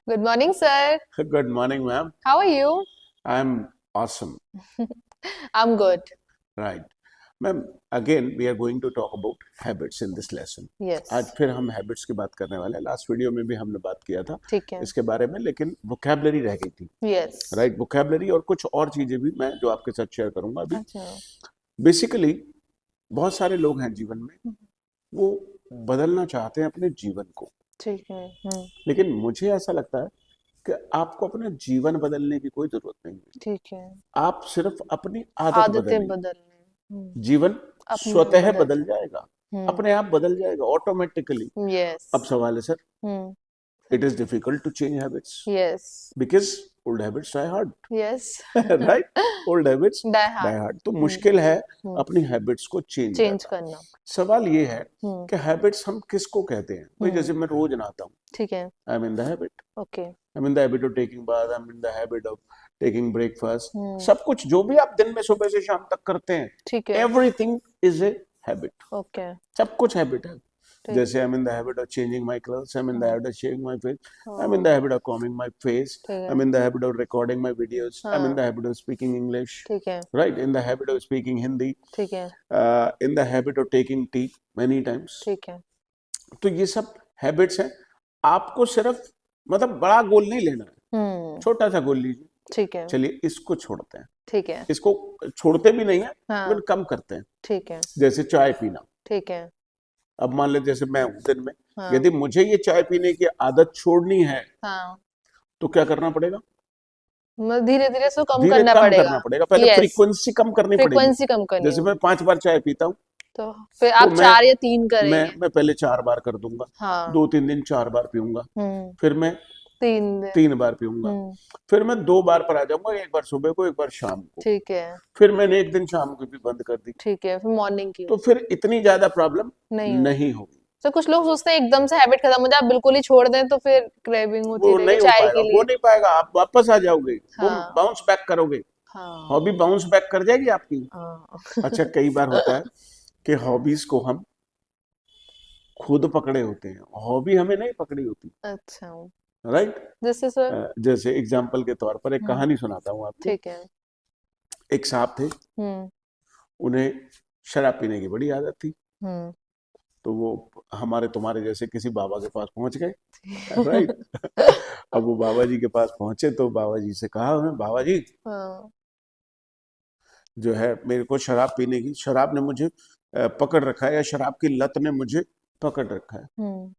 Good morning, sir. Good morning, ma'am. How are you? I'm awesome. I'm good. Right. Ma'am, again, we are going to talk about habits in this lesson. आज Yes. फिर हम habits की बात करने वाले हैं. Last video में भी हमने बात किया था ठीक है. इसके बारे में, लेकिन वोकैबुलरी रह गई थी. Yes. राइट, वोकैबुलरी और कुछ और चीजें भी मैं जो आपके साथ शेयर करूंगा अभी. अच्छा. बेसिकली बहुत सारे लोग हैं जीवन में, वो बदलना चाहते हैं अपने जीवन को, ठीक है. लेकिन मुझे ऐसा लगता है कि आपको अपना जीवन बदलने की कोई जरूरत नहीं है. ठीक है. आप सिर्फ अपनी आदत आदतें बदलें, बदलने. जीवन अपने स्वतः बदल बदल जाएगा, हम्म. अपने आप बदल जाएगा ऑटोमेटिकली. Yes. अब सवाल है sir, hmm. It is difficult to change habits Yes. Because old habits die hard. Yes. Right, old habits Die die hard. Hard. तो मुश्किल है हम्म. अपनी हैबिट्स को चेंज चेंज करना. करना. सवाल ये है हम्म. कि हैबिट्स हम किसको कहते हैं. भाई जैसे मैं रोज नहाता हूँ, ठीक है. I am in the habit. Okay. I am in the habit of taking bath, I am in the habit of taking breakfast. Hmm. सब कुछ जो भी आप दिन में सुबह से शाम तक करते हैं, ठीक है. Everything is a habit. Okay. सब कुछ हैबिट है. ठीक. जैसे I am in the habit of changing my clothes, I am in the हाँ. Habit of shaving my face, I am हाँ. In the habit of combing my face, ठीक I है. Am in the habit of recording my videos, I am in हाँ. The habit of speaking English, ठीक है. Right, in the habit of speaking Hindi, ठीक है. इन the habit of taking tea many times. ठीक है. तो ये सब हैबिट्स हैं. आपको सिर्फ मतलब बड़ा गोल नहीं लेना है, हम्म. छोटा सा गोल लीजिए. ठीक है. चलिए इसको छोड़ते हैं. ठीक है. इसको छोड़ते भी नहीं है, हाँ. लेकिन कम करते हैं. ठीक है. जैसे चाय पीना. ठीक है. अब मान ले जैसे मैं हूँ दिन में, हाँ. यदि मुझे ये चाय पीने की आदत छोड़नी है हाँ. तो क्या करना पड़ेगा. धीरे धीरे इसको कम धीरे करना कम पड़ेगा. करना पड़ेगा. पहले Yes. फ्रीक्वेंसी कम करनी पड़ेगी. फ्रीक्वेंसी कम करनी जैसे होगी. मैं 5 बार चाय पीता हूँ, तो फिर तो आप मैं 4 या 3 करेंगे. मैं पहले 4 बार कर दूंगा. हाँ. 2-3 दिन 4 बार पीऊंगा, हम्म. फिर मैं 3 दिन. 3 बार पीऊंगा, हम्म. फिर मैं 2 बार पर आ जाऊंगा, एक बार सुबह को एक बार शाम को. ठीक है. फिर मैंने एक दिन शाम को भी बंद कर दी, ठीक है. फिर मॉर्निंग की तो फिर इतनी ज्यादा प्रॉब्लम नहीं होगी. नहीं होगी. तो कुछ लोग सोचते हैं एकदम से हैबिट खत्म हो जाए, आप बिल्कुल ही छोड़ दें तो फिर क्रेविंग होती वो रहेगी नहीं हो चाय पाएगा, के वो लिए. नहीं पाएगा. आप वापस आ जाओगे, वो हाँ. बाउंस बैक करोगे. हाँ. हॉबी बाउंस बैक कर जाएगी आपकी. हाँ. अच्छा, कई बार होता है कि हॉबीज को हम खुद पकड़े होते हैं, हॉबी हमें नहीं पकड़ी होती. अच्छा. राइट. जैसे सर. जैसे एग्जाम्पल के तौर पर एक हम्म. कहानी सुनाता हूँ आपको. ठीक है. एक साहब थे, हम्म. उन्हें शराब पीने की बड़ी आदत थी. हम्म. तो वो हमारे तुम्हारे जैसे किसी बाबा के पास पहुंच गए. राइट. अब वो बाबा जी के पास पहुंचे तो बाबा जी से कहा उन्हें, बाबा जी हाँ. जो है मेरे को शराब पीने की, शराब ने मुझे पकड़ रखा है, या शराब की लत ने मुझे पकड़ रखा है. हम्म.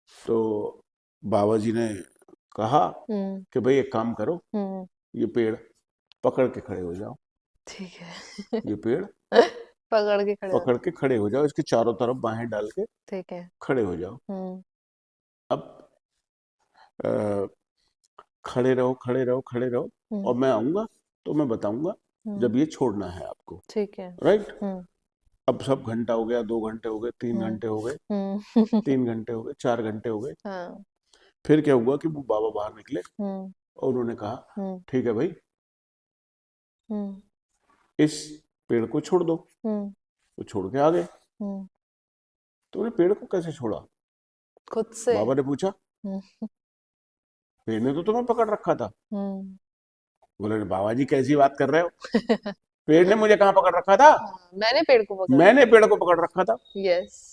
तो बाबा जी ने कहा हम्म. कि भाई एक काम करो, हम्म. ये पेड़ पकड़ के खड़े हो जाओ. ठीक है. ये पेड़ पकड़ के खड़े हो. पकड़ के खड़े हो जाओ, इसके चारों तरफ बाहें डाल के ठीक है. खड़े हो जाओ. हम्म. अब अ, खड़े रहो खड़े रहो खड़े रहो, और हम्म. मैं आऊंगा तो मैं बताऊंगा हम्म. जब ये छोड़ना है आपको. ठीक है. राइट. हम्म. अब सब घंटा हो गया, 2 घंटे हो गए, 3 हम्म. घंटे हो गए, हम्म. 3 घंटे हो गए, 4 घंटे हो गए. हाँ. फिर क्या हुआ कि वो बाबा बाहर निकले हम्म. और उन्होंने कहा, हम्म. ठीक है भाई, हम्म. इस पेड़ को छोड़ दो. हम्म. वो छोड़ के आ गए. हम्म. तो उन्हें पेड़ को कैसे छोड़ा. खुद से. बाबा ने पूछा, हम्म. पेड़ ने तो तुम्हें पकड़ रखा था. हम्म. बोले, बाबा जी कैसी बात कर रहे हो, पेड़ ने मुझे कहाँ पकड़ रखा था, हाँ, मैंने पेड़ को पकड़ा. मैंने पेड़ को पकड़ रखा था. यस.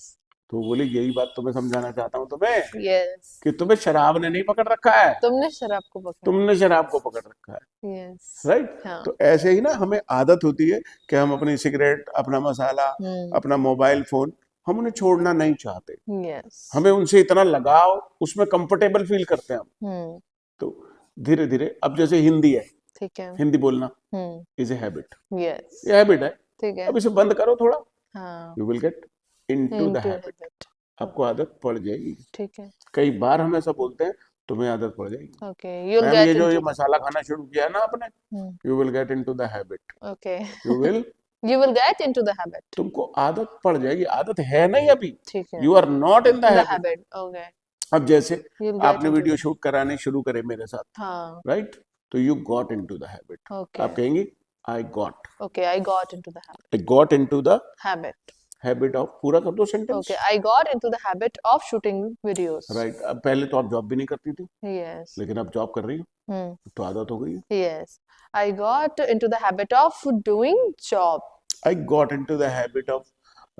तो बोले, यही बात तुम्हें समझाना चाहता हूँ तुम्हें, यस. कि तुम्हें शराब ने नहीं पकड़ रखा है, तुमने शराब को पकड़ा. तुमने शराब को पकड़ रखा है. यस. राइट. हाँ. तो ऐसे ही ना हमें आदत होती है कि हम अपनी सिगरेट, अपना मसाला, हम्म. अपना मोबाइल फोन, हम उन्हें छोड़ना नहीं चाहते. यस. हमें उनसे इतना लगाव, उसमें कंफर्टेबल फील करते हैं हम. हम्म. तो धीरे धीरे, अब जैसे हिंदी है, ठीक है. हिंदी बोलना hmm. Is a habit. Yes. ये हैबिट है. ठीक है. अब इसे बंद करो थोड़ा, हाँ. You will get into the Into habit. habit. आपको आदत पड़ जाएगी. ठीक है. कई बार हम ऐसा बोलते हैं, तुम्हें आदत पड़ जाएगी. Okay. You'll मैम, get ये जो ये into. मसाला खाना शुरू किया है ना आपने, hmm. You will get into the habit. Okay. You will You will get into the habit. तुमको आदत पड़ जाएगी. आदत है नहीं अभी, ठीक है. You are not in the The habit. habit. Okay. अब जैसे You'll get आपने into वीडियो the. शूट कराने शुरू करे मेरे साथ, हाँ. राइट, तो you got into the habit. Okay. आप कहेंगी, I got Okay. I got into the habit. Into the Habit. Habit of, पूरा कर दो sentence. Okay, I got into the habit of shooting videos. Right, अब पहले तो आप जॉब भी नहीं करती थी, Yes. लेकिन अब जॉब कर रही हो, Hmm. तो आदत हो गई है। Yes. I got into the habit of doing job. I got into the habit of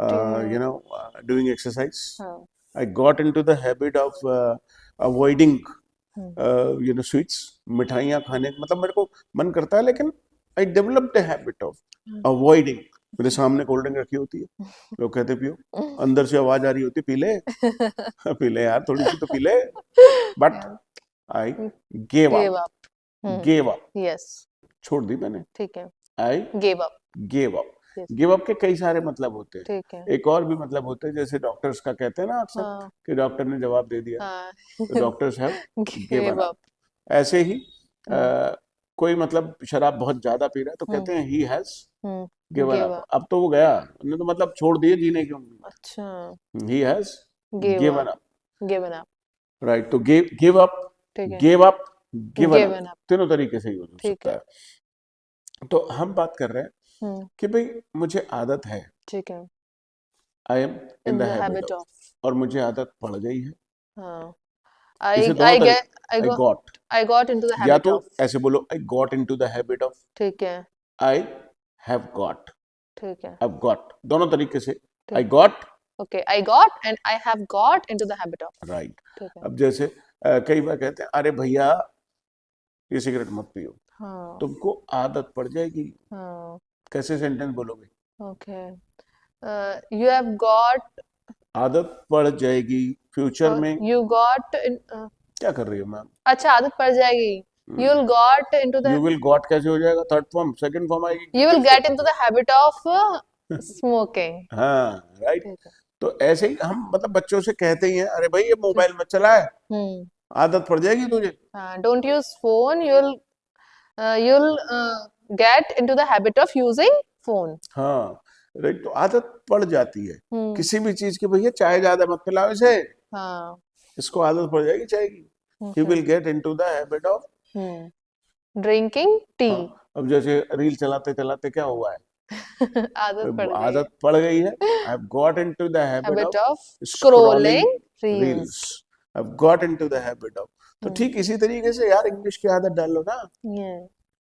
Doing- doing exercise. हाँ. I got into the habit of avoiding Hmm. sweets, मिठाइयाँ खाने, मतलब मेरे को मन करता है, लेकिन I developed a habit of avoiding। मेरे सामने कोल्ड ड्रिंक रखी होती है, लोग कहते पियो, अंदर से आवाज आ रही होती पी ले पी ले यार, थोड़ी सी तो पी ले, but I gave Gave up, up. Hmm. Gave up, Yes. छोड़ दी मैंने। ठीक है. आई Gave up. Gave up. Yes. Give up के कई सारे मतलब होते हैं, ठीक है. एक और भी मतलब होते हैं, जैसे डॉक्टर्स का कहते हैं ना अक्सर हाँ. कि डॉक्टर ने जवाब दे दिया, हाँ. तो doctors have Gave given up. up. ऐसे ही कोई मतलब शराब बहुत ज्यादा पी रहा है तो कहते हैं he has Hmm. Given Gave up. up. अब तो वो गया, उसने तो मतलब छोड़ दिए जीने की उम्मीद, अच्छा. He has Gave given up. Up. Given up. Right, तो गिव अप, ठीक है. Give up, given Given up, up. तीनों तरीके से यूज हो ठीक सकता है। तो हम बात कर रहे हैं Hmm. कि भाई मुझे आदत है, ठीक है. I am in In the the habit habit of, of. और मुझे आदत पड़ गई है। हाँ. इसे I दोनों तरीके, get I I got got, I got into the या habit तो of. ऐसे बोलो I got into the habit of, ठीक है. आई हैव गॉट, ठीक है. आई गॉट, दोनों तरीके से ठीक. I got. Okay, I got and I have got into the habit of. Right, ठीक है. अब जैसे कई बार कहते हैं अरे भैया ये सिगरेट मत पियो, हाँ. तुमको आदत पड़ जाएगी। हाँ. कैसे सेंटेंस बोलोगे? Okay. You have got. आदत पड़ जाएगी, फ्यूचर में You got in. क्या कर रही हो मैम? अच्छा, आदत पड़ जाएगी. You'll got into the. You will got कैसे हो जाएगा? थर्ड फॉर्म, सेकंड फॉर्म आएगी। You will get into the habit of smoking. हाँ राइट। ठीक है. तो ऐसे ही हम मतलब बच्चों से कहते ही हैं अरे भाई ये मोबाइल मत चलाए, हम्म. आदत पड़ जाएगी तुझे। हाँ. Don't use phone. You'll get into the habit of using phone. हाँ राइट, तो आदत पड़ जाती है हम्म. किसी भी चीज की। भैया चाय ज्यादा मत पिलाओ इसे, हाँ. इसको आदत पड़ जाएगी चाय की। He will get into the habit of drinking tea. अब जैसे रील चलाते चलाते क्या हुआ है, आदत पड़ गई. आदत पड़ गई है। I have got into the habit habit of of scrolling reels. Reels, I have got into the habit of. तो ठीक इसी तरीके से यार इंग्लिश की आदत डाल लो ना।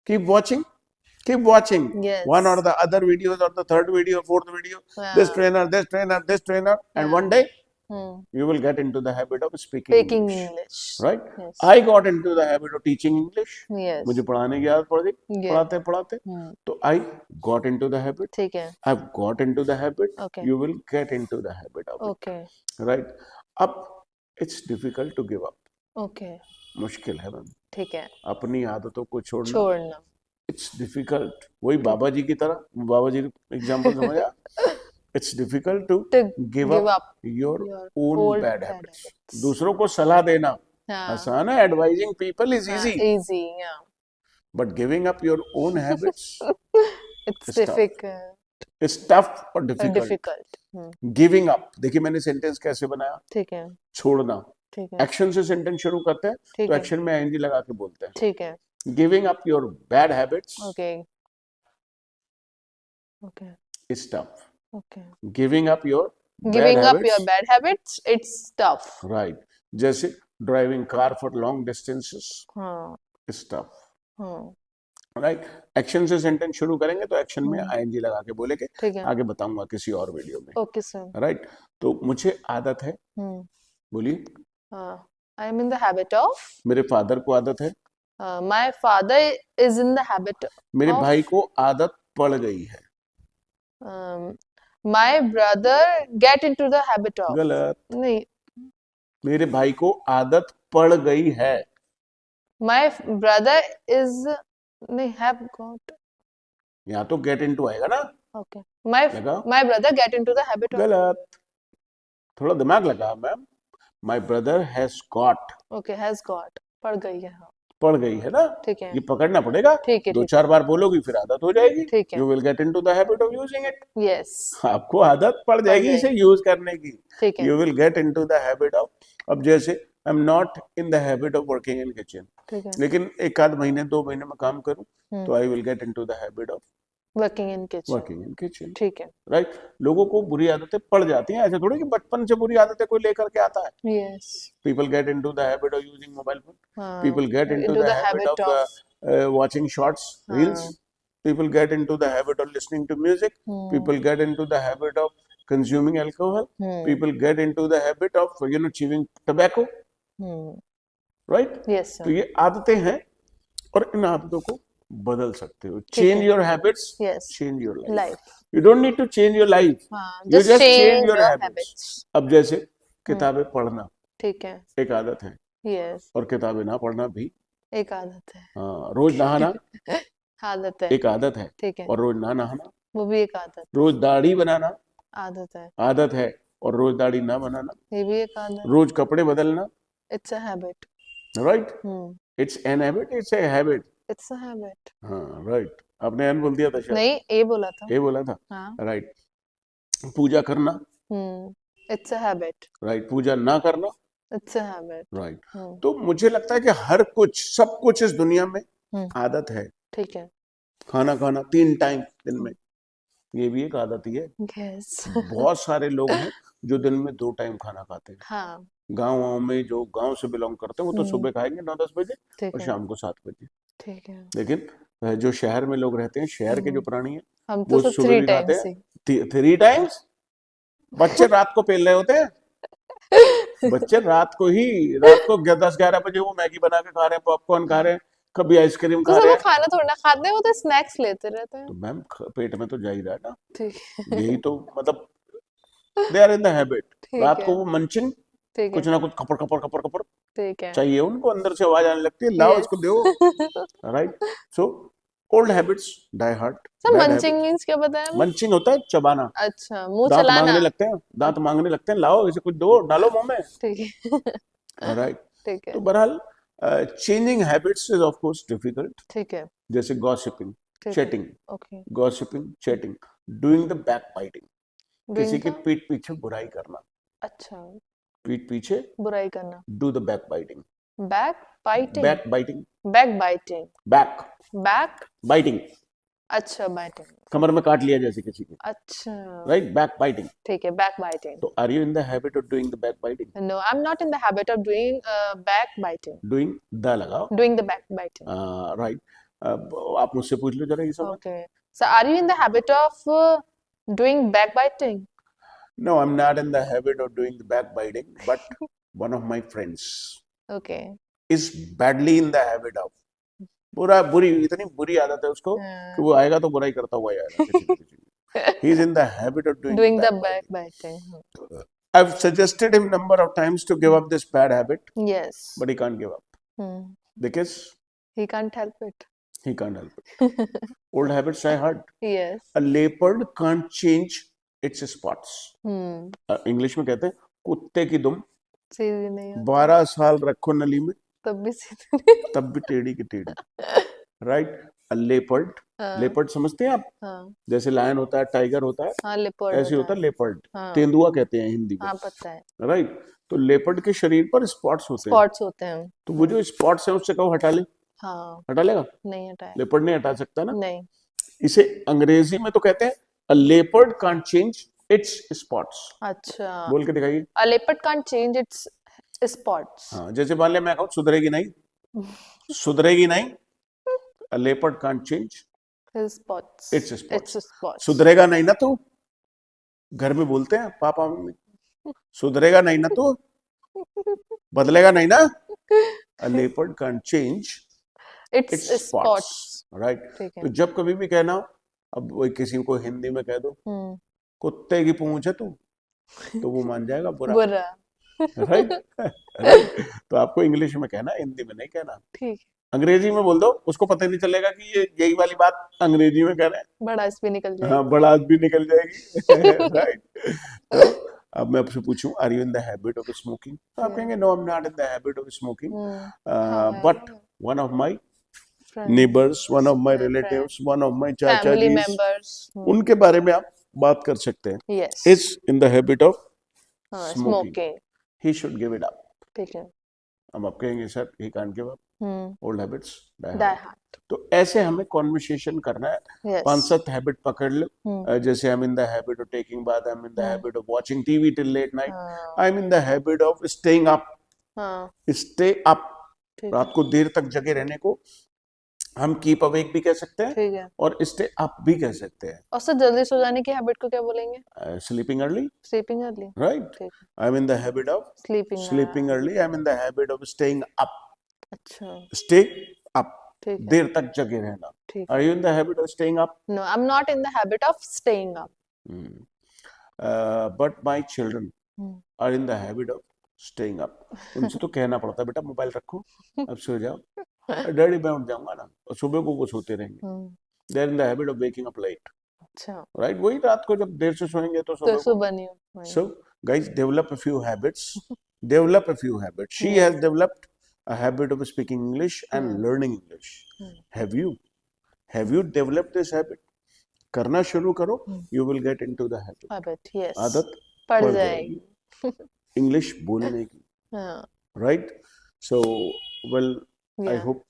Keep watching, keep watching Yes. one or the other videos or the third video, fourth video, Yeah. this trainer, and Yeah. one day Hmm. you will get into the habit of speaking Speaking English, English. right? Yes. I got into the habit of teaching English. Yes. मुझे पढ़ाने की आदत पड़ गई, Yeah. पढ़ाते पढ़ाते, Hmm. तो I got into the habit. ठीक है. I've got into the habit. Okay. You will get into the habit of it, Okay. right? अब it's difficult to give up. Okay. मुश्किल है मैम ठीक है. अपनी आदतों को छोड़ना। छोड़ना. इट्स डिफिकल्ट, वही बाबा जी की तरह, बाबा जी एग्जांपल समझा। It's difficult to To give give up up your your own old bad bad habits. habits. दूसरों को सलाह देना हाँ. आसान है, advising people is easy, Easy. Yeah. But giving up your own habits It's It's tough. difficult. Is tough और difficult. Difficult. Giving up, देखिए मैंने सेंटेंस कैसे बनाया, ठीक है. छोड़ना। ठीक है. एक्शन से सेंटेंस शुरू करते हैं ठीक तो है. एक्शन में आईएनजी लगा के बोलते हैं। ठीक है. Giving up your bad habits Okay. Okay. Is tough, Okay. Giving up your Giving up your bad habits, it's tough. Right. जैसे driving car for long distances हाँ. इज टफ, हाँ. राइट। एक्शन से सेंटेंस शुरू करेंगे तो action में हम्म. ING लगा के बोलेंगे, ठीक है. आगे बताऊंगा किसी और वीडियो में, Okay, sir. राइट। तो मुझे आदत है, Hmm. बोलिए। I am in the habit of. मेरे फादर को आदत है, My father is in the habit मेरे of. भाई को आदत पड़ गई है। My brother get into the habit of. गलत, नहीं. मेरे भाई को आदत पड़ गई है। My brother is. नहीं, have got. यहाँ तो गेट इनटू आएगा ना, Okay. लगाओ। My brother get into the habit of. गलत, थोड़ा दिमाग लगा ma'am. My brother has got, Okay, has got. पड़ गई है. हाँ. पड़ गई है ना, ठीक है. ये पकड़ना पड़ेगा। ठीक है. दो ठीक चार बार बोलोगी फिर आदत हो जाएगी। ठीक है. You will get into the habit of using it. Yes. आपको आदत पड़ जाएगी इसे यूज करने की। ठीक है. You will get into the habit of, अब जैसे I am not in the habit of working in kitchen, ठीक है. लेकिन एक आध महीने 2 महीने में काम करूं तो I will get into the habit of working in kitchen, working in kitchen, ठीक है, राइट। लोगों को बुरी आदतें पड़ जाती हैं, ऐसे थोड़ी कि बचपन से बुरी आदतें कोई लेकर के आता है। Yes, People get into the habit of using mobile phone. हाँ, People get into into the the habit habit of of, watching shorts, reels. हाँ, People get into the habit of listening to music. People get into the habit of consuming alcohol. People get into the habit of chewing tobacco, right? yes तो sir, ये आदतें हैं और इन आदतों को बदल सकते हो। ठीक Change है, your habits, yes, change your life. life, You don't need to change your life. हाँ, You just just change change your your habits. habits, अब जैसे किताबें पढ़ना ठीक है, एक आदत है यस, और किताबें ना पढ़ना भी। एक आदत है, हाँ, रोज नहाना आदत है, एक आदत है ठीक है, और रोज ना नहाना, वो भी एक आदत, रोज दाढ़ी बनाना आदत है, आदत है और रोज दाढ़ी ना बनाना, ये भी एक आदत, रोज कपड़े बदलना, it's a habit, right. It's an habit, it's a habit. It's a habit, हाँ, राइट। आपने एन बोल दिया था शायद, नहीं ए बोला था, ये बोला था, हाँ, राइट। पूजा करना, इट्स अ हैबिट, राइट। पूजा ना करना, इट्स अ हैबिट, राइट। तो मुझे लगता है कि हर कुछ, सब कुछ इस दुनिया में आदत है। ठीक है, खाना खाना 3 टाइम दिन में, ये भी एक आदत ही है। यस, बहुत सारे लोग हैं जो दिन में 2 टाइम खाना खाते हैं। हाँ, गाँव में जो गांव से बिलोंग करते हैं वो तो सुबह खाएंगे 9-10 बजे ठीक और है, शाम को 7 बजे। ठीक है, लेकिन जो शहर में लोग रहते हैं, शहर के जो प्राणी हैं, हम तो वो सब सुबह 3 भी खाते टाइम्स हैं ही 3 टाइम्स। बच्चे रात को पेल रहे होते हैं, बच्चे रात को 10-11 बजे वो मैगी बना के खा रहे हैं, पॉपकॉर्न खा रहे हैं, कभी आइसक्रीम तो खा सब रहे वो हैं। खाना थोड़ा ना खाते हैं, वो तो स्नैक्स लेते रहते हैं, तो मैम पेट में तो जा ही रहा है ना, ठीक यही तो मतलब they are in the habit. ठीक रात है, को वो मंचिंग, ठीक कुछ है, ना कुछ खपड़ खपड़ खपड़ खपड़ ठीक है, चाहिए उनको, अंदर से आवाज आने लगती है, लाओ यस, इसको दो, right. So old habits die hard, सब बैड मंचिंग हैबिट्स। मीन्स क्या बताया हमें? मंचिंग होता है चबाना, अच्छा, मुंह दांत चलाना, मांगने लगते हैं, दांत मांगने लगते हैं, लाओ इसे कुछ दो, डालो मुंह में, ठीक है, राइट। ठीक है, तो बहरहाल changing habits is of course difficult. ठीक है, जैसे गॉसिपिंग, ठीक है, chatting, okay, gossiping, chatting, doing the back biting, किसी डूइंग की द, पीठ पीछे बुराई करना, अच्छा, पीठ पीछे बुराई करना, do the back biting, back biting, back biting, back biting, back back, biting, अच्छा, बाइटिंग, कमर में काट लिया जैसे किसी के, अच्छा, राइट, बैक बाइटिंग। ठीक है, बैक बाइटिंग, तो are you in the habit of doing the backbiting? no, I'm not in the habit of doing backbiting, doing the लगाओ, doing the backbiting, राइट। आप मुझसे पूछ लो जरा ये सवाल। okay, so are you in the habit of doing backbiting? No, I'm not in the habit of doing the backbiting, but one of my friends Okay, is badly in the habit of, बुरी इतनी बुरी आदत है उसको कि वो आएगा तो बुराई करता हुआ आएगा किसी न किसी की। He is in the habit of doing doing the backbiting. backbiting, I've suggested him number of times to give up this bad habit, yes, but he can't give up because he can't help it, he can't help it. Old habits die hard. yes, A leopard can't change its spots. English में कहते हैं कुत्ते की दुम सीधी नहीं होती, 12 साल रखो नली में तब भी सीधी नहीं, तब भी टेढ़ी की टेढ़ी, राइट। अ लेपर्ड, लेपर्ड समझते हैं आप? हाँ, जैसे लायन होता है, टाइगर होता है, हाँ, leopard ऐसे होता है लेपर्ड, हाँ, तेंदुआ कहते हैं हिंदी में, हाँ, पता है, राइट। तो लेपर्ड के शरीर पर स्पॉट्स होते हैं, स्पॉट्स होते हैं, तो वो जो स्पॉट्स हैं उससे कहो हटा ले, हाँ, हटा लेगा? नहीं हटाया, लेपर्ड नहीं हटा सकता ना। नहीं, इसे अंग्रेजी में तो कहते हैं अ leopard can't change it's spots. अच्छा, बोल के दिखाइए। a leopard can't change its spots, हाँ, जैसे मान लिया मैं कहूँ सुधरेगी नहीं, सुधरेगी नहीं, अ leopard can't change his spots, it's spots. its spots, सुधरेगा नहीं ना तू, घर में बोलते हैं पापा मम्मी, सुधरेगा नहीं ना तू, बदलेगा नहीं ना, अ leopard can't change its it's spots, spots, right. ठीक है, तो जब कभी भी कहना, अब वो किसी को हिंदी में कह दो कुत्ते की पूंछ है तू, तो वो मान जाएगा बुरा, बुरा, राइट, राइट। तो आपको इंग्लिश में कहना, हिंदी में नहीं कहना। ठीक, अंग्रेजी में बोल दो, उसको पता ही नहीं चलेगा कि ये यही वाली बात अंग्रेजी में कह रहे हैं, बड़ा इस भी निकल जाएगा, हाँ, बड़ास भी निकल जाएगी, राइट। तो अब मैं आपसे पूछूं, are you in the habit of smoking? तो आप कहेंगे no, I am not in the habit of smoking, but one of my neighbours, one of my relatives, one of my चाचा फैमिली जी, मेंबर्स, उनके बारे में आप बात कर सकते हैं, yes, is in the habit of smoking, smoking, he should give it up, ठीक है, अब आप कहेंगे sir he can't give up, old habits die Die hard. hard. तो ऐसे हमें कॉन्वर्सेशन करना है। Yes. 5-7 हैबिट पकड़ लो। जैसे I am in the habit of taking bath, I am in the habit of watching TV till late night, I am in the habit of staying up. Stay up, ठीक रात को देर तक जगे रहने को हम कीप अवेक भी कह सकते हैं ठीक है। और स्टे अप भी कह सकते हैं। और सर जल्दी सो जाने की हैबिट को क्या बोलेंगे? Sleeping early, sleeping early. Right. ठीक। I am in the habit of sleeping early, I am in the habit of staying up. अच्छा, स्टे अप, ठीक है। देर तक जगे रहना। ठीक are you in the habit of staying up? No, I'm not in the habit of staying up. But my children are in the habit of staying up. उनसे तो कहना पड़ता है बेटा मोबाइल रखो, अब सो जाओ। डैडी मैं उठ जाऊंगा ना, और सुबह को वो सोते रहेंगे। They are in the habit of waking up late, अच्छा, राइट। वही रात को जब देर से सोएंगे तो तो सुबह को। सुबह नहीं हो। So guys, develop a few habits. Develop a few habits. She has developed a habit of speaking English and learning English. Have you? Have you developed this habit? करना शुरू करो, you will get into the habit. Habit, yes. आदत पड़ पड़ जाएगी। English बोलने की, हाँ, right? So, well, I yeah. hope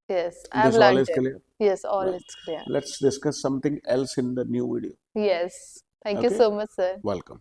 Yes, I've this all learned is it. clear. Yes, all Right. is clear. Let's discuss something else in the new video. Yes. Thank you Okay. so much, sir. Welcome.